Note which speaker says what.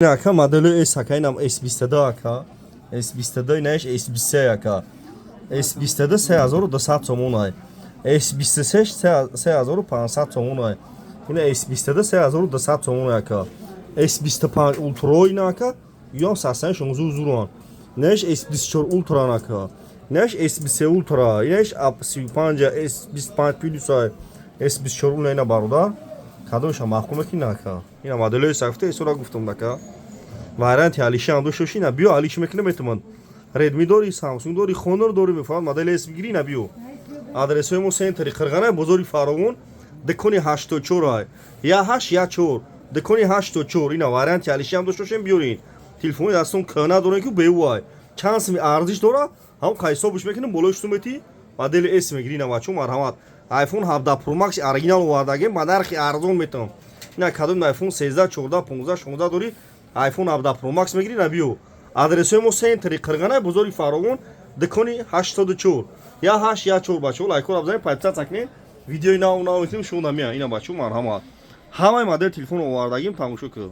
Speaker 1: Aka modeli S aka inam S22 aka S22 inaş S23 aka S22 3200 so'm ay S23 3500 so'm ay ina S22 3200 so'm aka S25 Ultra ina aka yon 86 uzun neş S24 Ultra aka neş S23 Ultra neş 35 S25 Plus ay S24 ina baroda کادوش هم محکومه کی نکه اینا مدل سفته سورا گفتم نکه وارنتی علیش هم دوشوش اینا بیو علیش میکنه میتونن ردمی داری سامسونگ داری خونر داری میفهم مدل اس بگیری اینا بیو آدرس مو سنتری خرگانه بزرگی فراغون دکونی 84 یا 8 یا 4 دکونی 84 اینا وارنتی علیش هم دوشوش بیورین تلفنی دستون کنه داره که بیوای چانس می ارزش داره هم کایسو بش میکنه بلوش تو میتی مدل اس میگیری اینا بچو مرحمت iPhone 17 Pro Max оригинал овардаги ба нархи арзон метавон ина кадом iPhone 13 14 15 16 дори iPhone 17 Pro Max мегири на биё адресои мо сентри қирғана бузори фаровон дукони 84 я 8 я 4 бачо лайкор абзани пайпса цакне видеои нав метавон шунда мия ина бачо марҳамат ҳамаи модел телефон овардагим тамошо кӯ